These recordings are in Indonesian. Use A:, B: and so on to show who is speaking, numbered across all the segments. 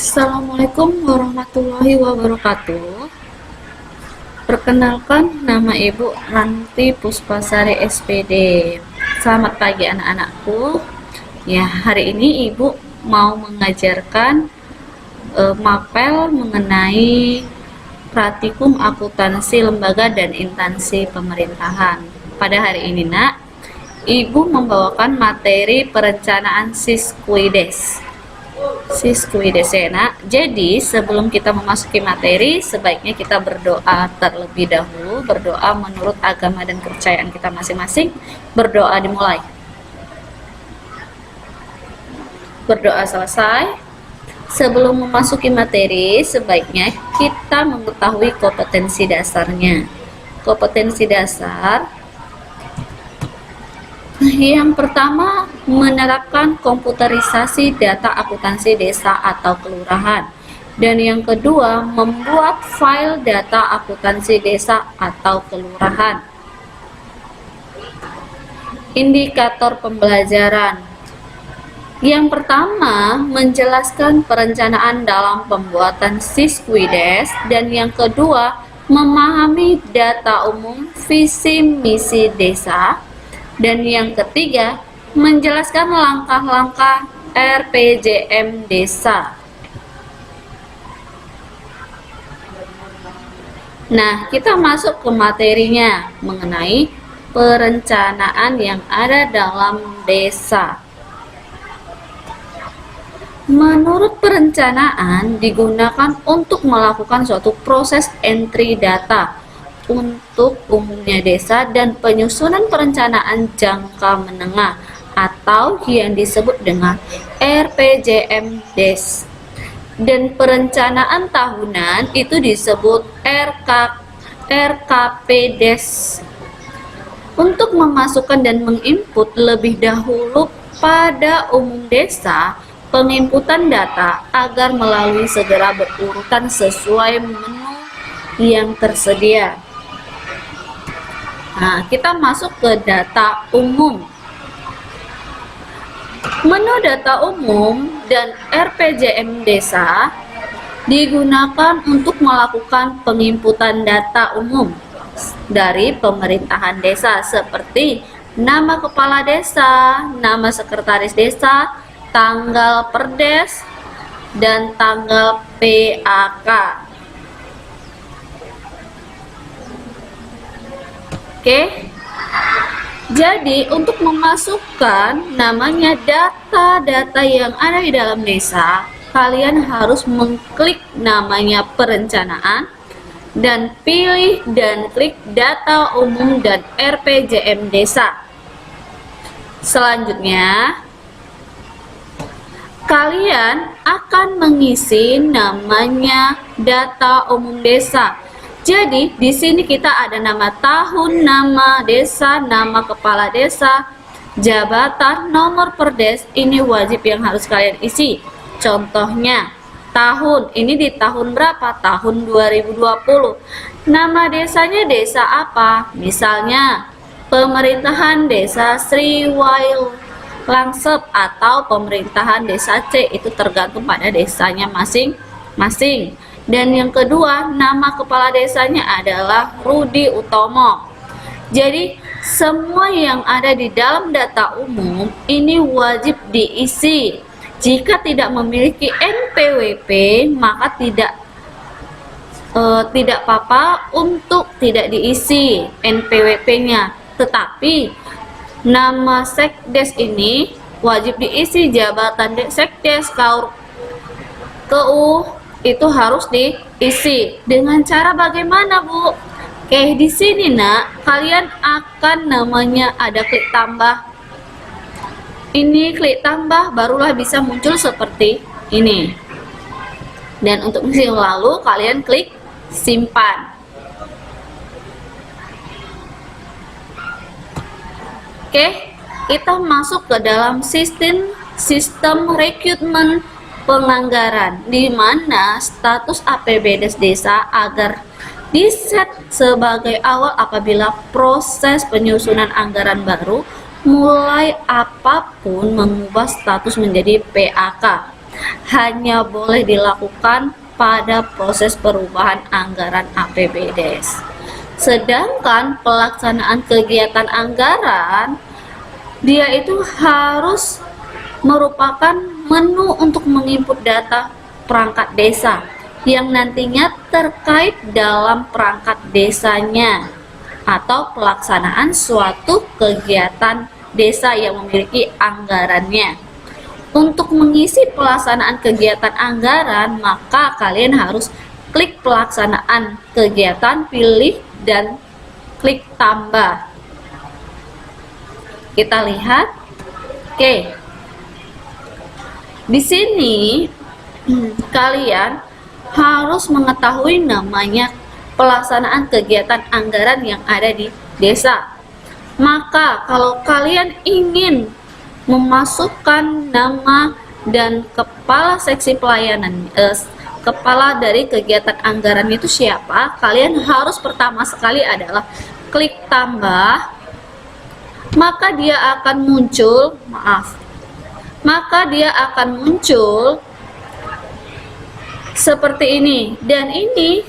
A: Assalamualaikum warahmatullahi wabarakatuh. Perkenalkan, nama Ibu Ranti Puspasari SPD. Selamat pagi anak-anakku. Ya, hari ini Ibu mau mengajarkan mapel mengenai praktikum akuntansi lembaga dan instansi pemerintahan. Pada hari ini, Nak, Ibu membawakan materi perencanaan Siskuides ya, Nak. Jadi sebelum kita memasuki materi, sebaiknya kita berdoa terlebih dahulu. Berdoa menurut agama dan kepercayaan kita masing-masing. Berdoa dimulai. Berdoa selesai. Sebelum memasuki materi, sebaiknya kita mengetahui kompetensi dasarnya. Kompetensi dasar yang pertama, menerapkan komputerisasi data akuntansi desa atau kelurahan. Dan yang kedua, membuat file data akuntansi desa atau kelurahan. Indikator pembelajaran. Yang pertama, menjelaskan perencanaan dalam pembuatan Siskuides. Dan yang kedua, memahami data umum visi misi desa. Dan yang ketiga, menjelaskan langkah-langkah RPJM desa. Nah, kita masuk ke materinya mengenai perencanaan yang ada dalam desa. Menurut perencanaan digunakan untuk melakukan suatu proses entry data untuk umumnya desa dan penyusunan perencanaan jangka menengah atau yang disebut dengan RPJM Des. Dan perencanaan tahunan itu disebut RKP Des. Untuk memasukkan dan menginput lebih dahulu pada umum desa, penginputan data agar melalui segera berurutan sesuai menu yang tersedia. Nah, kita masuk ke data umum. Menu data umum dan RPJM desa digunakan untuk melakukan penginputan data umum dari pemerintahan desa seperti nama kepala desa, nama sekretaris desa, tanggal perdes, dan tanggal PAK. Oke, jadi untuk memasukkan namanya data-data yang ada di dalam desa, kalian harus mengklik namanya perencanaan dan pilih dan klik data umum dan RPJM desa. Selanjutnya, kalian akan mengisi namanya data umum desa. Jadi di sini kita ada nama tahun, nama desa, nama kepala desa, jabatan, nomor perdes. Ini wajib yang harus kalian isi. Contohnya tahun, ini di tahun berapa? Tahun 2020. Nama desanya desa apa? Misalnya pemerintahan desa Sriwail Langsep atau pemerintahan desa C, itu tergantung pada desanya masing-masing. Dan yang kedua, nama kepala desanya adalah Rudi Utomo. Jadi semua yang ada di dalam data umum ini wajib diisi. Jika tidak memiliki NPWP, maka tidak apa-apa untuk tidak diisi NPWP-nya. Tetapi nama sekdes ini wajib diisi, jabatan sekdes, KU itu harus diisi. Dengan cara bagaimana, Bu? Oke, di sini, Nak, kalian akan namanya ada klik tambah. Ini klik tambah, barulah bisa muncul seperti ini. Dan untuk mengisi lalu, kalian klik simpan. Oke, kita masuk ke dalam sistem rekrutmen penganggaran, di mana status APBD desa agar diset sebagai awal apabila proses penyusunan anggaran baru mulai apapun mengubah status menjadi PAK. hanya boleh dilakukan pada proses perubahan anggaran APBDes. Sedangkan pelaksanaan kegiatan anggaran, dia itu harus merupakan menu untuk menginput data perangkat desa yang nantinya terkait dalam perangkat desanya atau pelaksanaan suatu kegiatan desa yang memiliki anggarannya. Untuk mengisi pelaksanaan kegiatan anggaran, maka kalian harus klik pelaksanaan kegiatan, pilih dan klik tambah. Kita lihat. Oke. Di sini kalian harus mengetahui namanya pelaksanaan kegiatan anggaran yang ada di desa. Maka kalau kalian ingin memasukkan nama dan kepala seksi pelayanan, kepala dari kegiatan anggaran itu siapa, kalian harus pertama sekali adalah klik tambah, maka dia akan muncul, seperti ini. Dan ini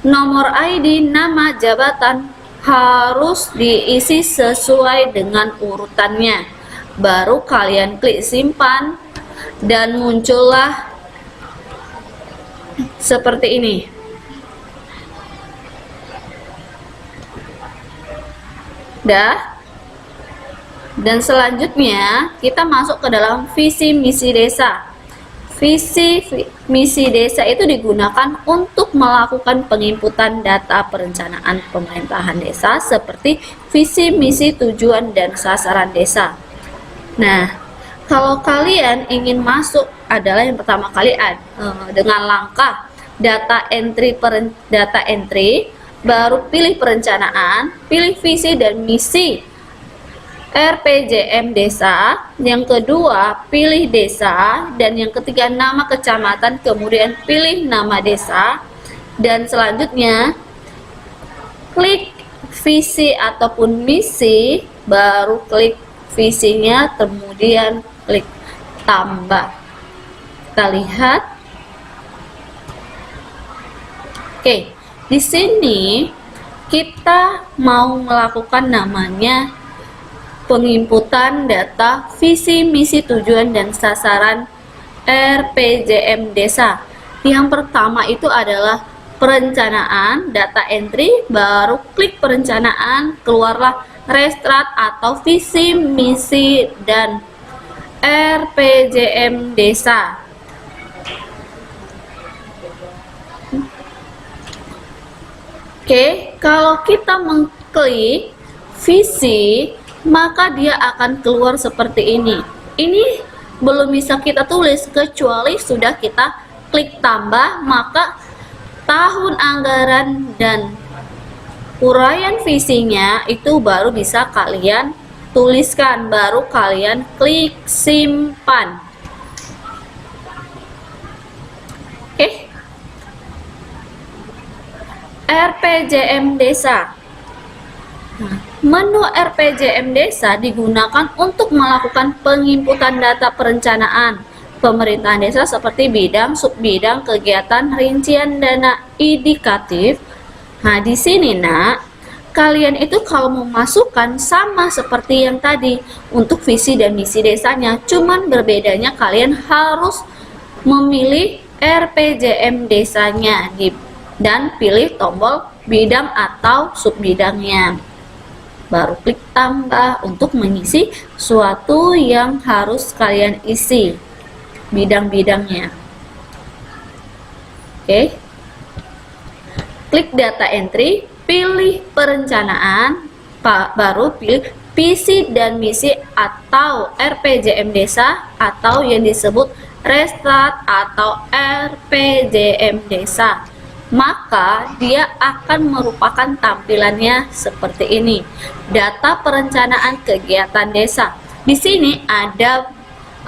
A: nomor ID, nama jabatan harus diisi sesuai dengan urutannya. Baru kalian klik simpan dan muncullah seperti ini. Dan selanjutnya kita masuk ke dalam visi misi desa. Visi misi desa itu digunakan untuk melakukan penginputan data perencanaan pemerintahan desa seperti visi misi tujuan dan sasaran desa. Nah, kalau kalian ingin masuk adalah yang pertama kali dengan langkah data entry, baru pilih perencanaan, pilih visi dan misi RPJM desa, yang kedua pilih desa, dan yang ketiga nama kecamatan, kemudian pilih nama desa, dan selanjutnya klik visi ataupun misi, baru klik visinya, kemudian klik tambah. Kita lihat. Oke, di sini kita mau melakukan namanya penginputan data visi misi tujuan dan sasaran RPJM desa. Yang pertama itu adalah perencanaan, data entry, baru klik perencanaan, keluarlah restrat atau visi misi dan RPJM desa. Oke, kalau kita mengklik visi, maka dia akan keluar seperti ini. Ini belum bisa kita tulis kecuali sudah kita klik tambah, maka tahun anggaran dan uraian visinya itu baru bisa kalian tuliskan, baru kalian klik simpan. Oke. RPJM desa. Menu RPJM desa digunakan untuk melakukan penginputan data perencanaan pemerintahan desa seperti bidang, subbidang, kegiatan, rincian dana indikatif. Nah, di sini kalian itu kalau memasukkan sama seperti yang tadi untuk visi dan misi desanya, cuman berbedanya kalian harus memilih RPJM desanya dan pilih tombol bidang atau subbidangnya. Baru klik tambah untuk mengisi suatu yang harus kalian isi bidang-bidangnya. Oke. Klik data entry, pilih perencanaan, baru pilih visi dan misi atau RPJM desa atau yang disebut restrat atau RPJM desa. Maka dia akan merupakan tampilannya seperti ini. Data perencanaan kegiatan desa. Di sini ada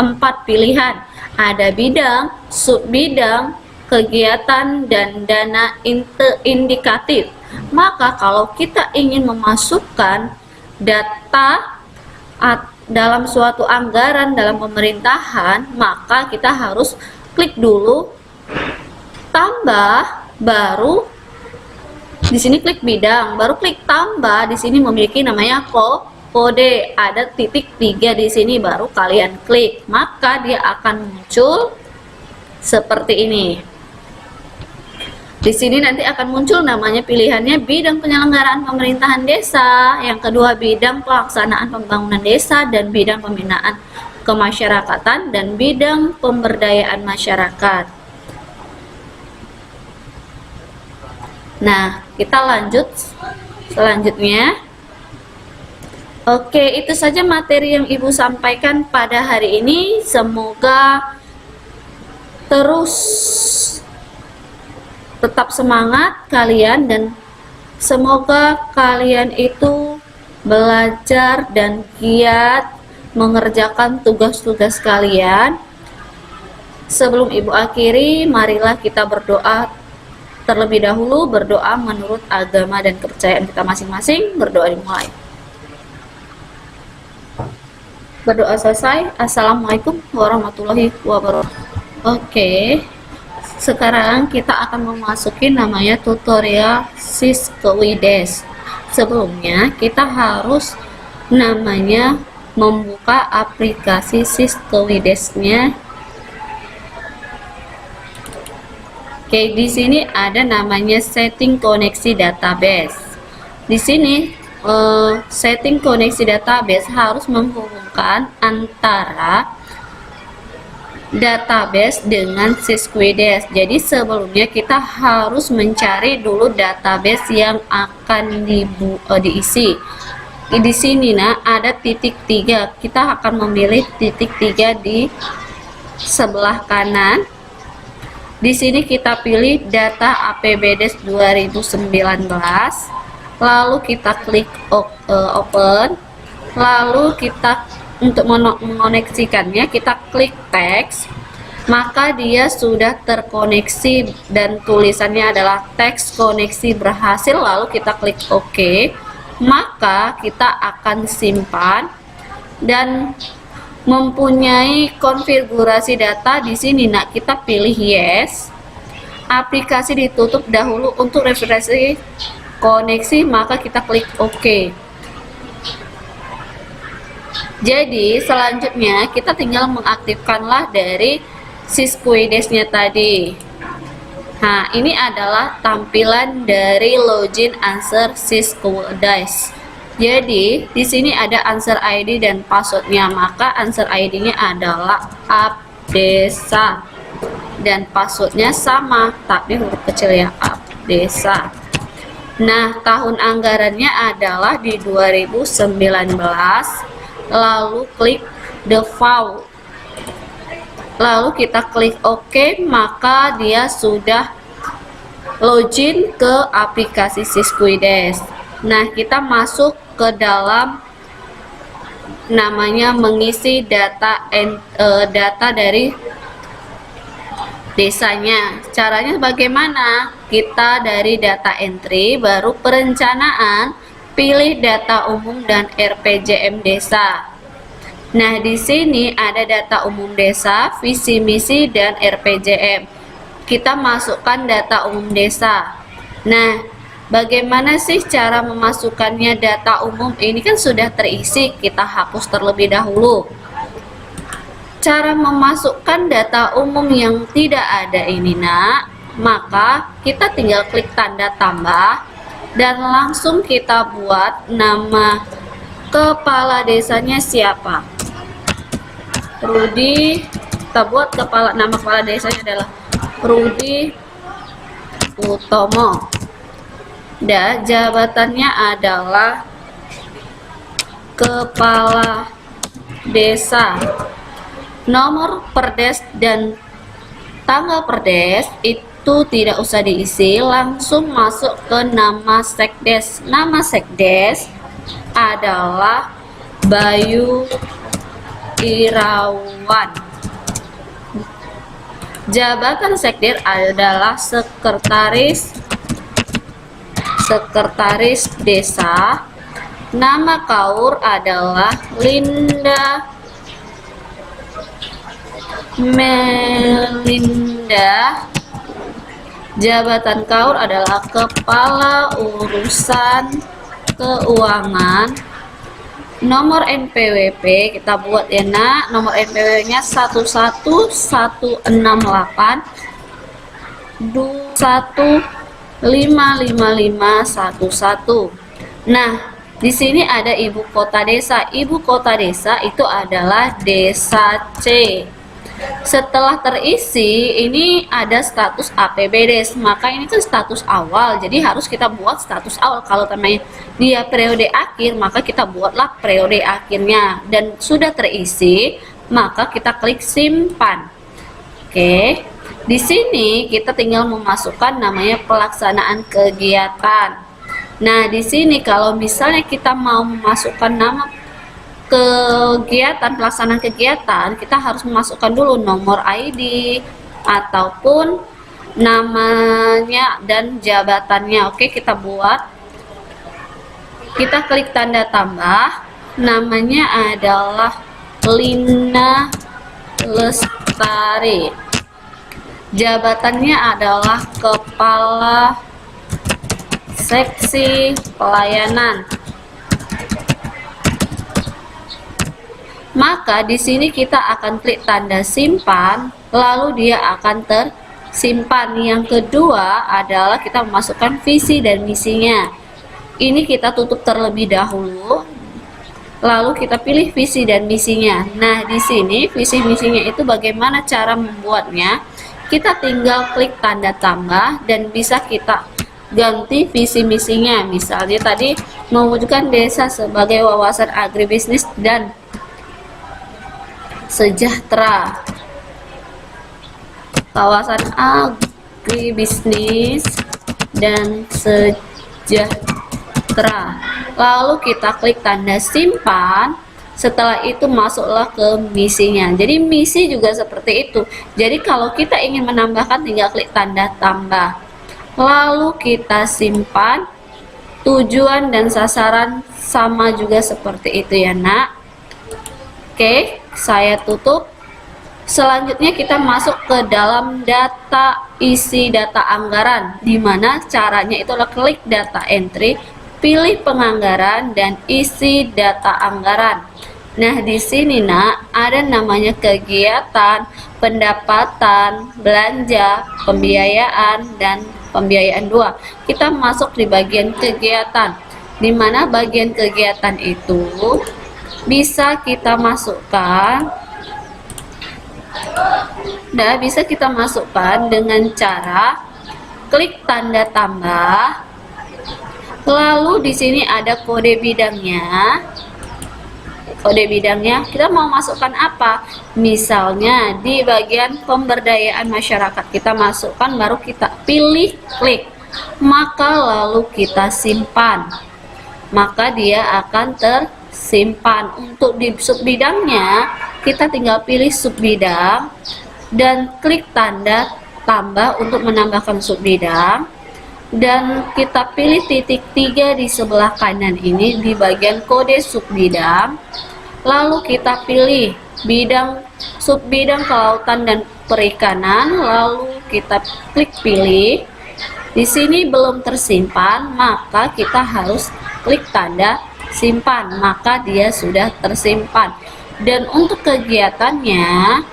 A: 4 pilihan. Ada bidang, subbidang, kegiatan, dan dana indikatif. Maka kalau kita ingin memasukkan data dalam suatu anggaran dalam pemerintahan, maka kita harus klik dulu tambah, baru di sini klik bidang, baru klik tambah. Di sini memiliki namanya kode, ada titik 3 di sini, baru kalian klik, maka dia akan muncul seperti ini. Di sini nanti akan muncul namanya, pilihannya bidang penyelenggaraan pemerintahan desa, yang kedua bidang pelaksanaan pembangunan desa, dan bidang pembinaan kemasyarakatan, dan bidang pemberdayaan masyarakat. Nah, kita lanjut selanjutnya. Oke, itu saja materi yang Ibu sampaikan pada hari ini. Semoga terus tetap semangat kalian, dan semoga kalian itu belajar dan giat mengerjakan tugas-tugas kalian. Sebelum Ibu akhiri, marilah kita berdoa terlebih dahulu, berdoa menurut agama dan kepercayaan kita masing-masing. Berdoa dimulai. Berdoa selesai. Assalamualaikum warahmatullahi wabarakatuh. Oke, sekarang kita akan memasuki namanya tutorial Sysquidess. Sebelumnya kita harus namanya membuka aplikasi Sysquidess-nya. Oke, di sini ada namanya setting koneksi database. Di sini setting koneksi database harus menghubungkan antara database dengan Sysquidess. Jadi sebelumnya kita harus mencari dulu database yang akan diisi. Di sini nah ada titik 3. Kita akan memilih titik 3 di sebelah kanan. Di sini kita pilih data APBDes 2019, lalu kita klik open, lalu kita untuk mengoneksikannya kita klik teks, maka dia sudah terkoneksi dan tulisannya adalah teks koneksi berhasil, lalu kita klik OK, maka kita akan simpan dan mempunyai konfigurasi data. Di sini nak kita pilih yes, aplikasi ditutup dahulu untuk refresh koneksi, maka kita klik OK. Jadi selanjutnya kita tinggal mengaktifkanlah dari Sysquidess-nya tadi. Nah, ini adalah tampilan dari login answer Sysquidess. Jadi di sini ada answer ID dan passwordnya, maka answer ID-nya adalah abdesa dan passwordnya sama tapi huruf kecil ya, abdesa. Nah, tahun anggarannya adalah di 2019, lalu klik default, lalu kita klik OK, maka dia sudah login ke aplikasi Sysquidess. Nah, kita masuk ke dalam namanya mengisi data dari desanya. Caranya bagaimana? Kita dari data entry, baru perencanaan, pilih data umum dan RPJM desa. Nah, di sini ada data umum desa, visi misi dan RPJM. Kita masukkan data umum desa. Nah, bagaimana sih cara memasukkannya? Data umum ini kan sudah terisi, kita hapus terlebih dahulu. Cara memasukkan data umum yang tidak ada ini nak, maka kita tinggal klik tanda tambah dan langsung kita buat nama kepala desanya siapa. Rudi, kita buat nama kepala desanya adalah Rudi Utomo. Dan jabatannya adalah kepala desa. Nomor perdes dan tanggal perdes itu tidak usah diisi, langsung masuk ke nama sekdes. Nama sekdes adalah Bayu Irawan. Jabatan sekdes adalah sekretaris desa. Nama Kaur adalah Linda Melinda. Jabatan Kaur adalah Kepala Urusan Keuangan. Nomor NPWP kita buat ya nak. Nomor NPWP nya 11168 21555511. Nah, di sini ada ibu kota desa. Ibu kota desa itu adalah Desa C. Setelah terisi, ini ada status APBD, maka ini kan status awal, jadi harus kita buat status awal. Kalau namanya dia periode akhir, maka kita buatlah periode akhirnya. Dan sudah terisi, maka kita klik simpan. Oke, di sini kita tinggal memasukkan namanya pelaksanaan kegiatan. Nah, di sini kalau misalnya kita mau memasukkan nama kegiatan, pelaksanaan kegiatan, kita harus memasukkan dulu nomor ID ataupun namanya dan jabatannya. Oke, kita buat. Kita klik tanda tambah. Namanya adalah Lina Lestari. Jabatannya adalah Kepala Seksi Pelayanan. Maka di sini kita akan klik tanda simpan, lalu dia akan tersimpan. Yang kedua adalah kita memasukkan visi dan misinya. Ini kita tutup terlebih dahulu, lalu kita pilih visi dan misinya. Nah, di sini visi misinya itu bagaimana cara membuatnya? Kita tinggal klik tanda tambah dan bisa kita ganti visi misinya. Misalnya tadi mewujudkan desa sebagai wawasan agribisnis dan sejahtera, kawasan agribisnis dan sejahtera. Lalu kita klik tanda simpan. Setelah itu masuklah ke misinya. Jadi misi juga seperti itu. Jadi kalau kita ingin menambahkan, tinggal klik tanda tambah, lalu kita simpan. Tujuan dan sasaran sama juga seperti itu ya nak. Oke, saya tutup. Selanjutnya kita masuk ke dalam data, isi data anggaran, dimana caranya itu adalah klik data entry, pilih penganggaran dan isi data anggaran. Nah, di sini nak ada namanya kegiatan, pendapatan, belanja, pembiayaan dan pembiayaan 2. Kita masuk di bagian kegiatan, dimana bagian kegiatan itu bisa kita masukkan. Nah, bisa kita masukkan dengan cara klik tanda tambah. Lalu di sini ada kode bidangnya. Kode bidangnya kita mau masukkan apa? Misalnya di bagian pemberdayaan masyarakat kita masukkan, baru kita pilih klik. Maka lalu kita simpan. Maka dia akan tersimpan. Untuk di subbidangnya kita tinggal pilih subbidang dan klik tanda tambah untuk menambahkan subbidang, dan kita pilih titik 3 di sebelah kanan ini di bagian kode subbidang. Lalu kita pilih bidang subbidang kelautan dan perikanan, lalu kita klik pilih. Di sini belum tersimpan, maka kita harus klik tanda simpan, maka dia sudah tersimpan. Dan untuk kegiatannya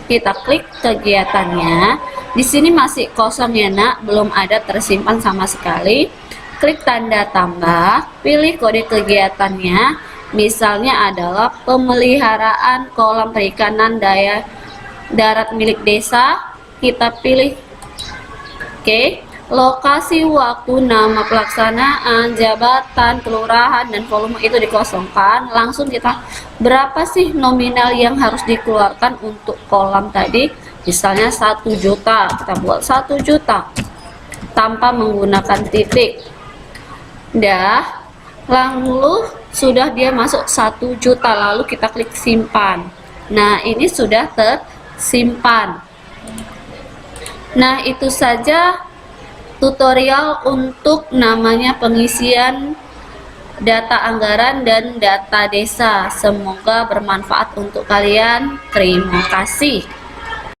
A: kita klik kegiatannya. Di sini masih kosong ya nak, belum ada tersimpan sama sekali. Klik tanda tambah, pilih kode kegiatannya. Misalnya adalah pemeliharaan kolam perikanan daya darat milik desa. Kita pilih oke. Lokasi, waktu, nama pelaksanaan, jabatan, kelurahan, dan volume itu dikosongkan. Langsung kita berapa sih nominal yang harus dikeluarkan untuk kolam tadi. Misalnya 1 juta, kita buat 1 juta tanpa menggunakan titik. Dah, lalu sudah dia masuk 1 juta, lalu kita klik simpan. Nah, ini sudah tersimpan. Nah, itu saja tutorial untuk namanya pengisian data anggaran dan data desa. Semoga bermanfaat untuk kalian. Terima kasih.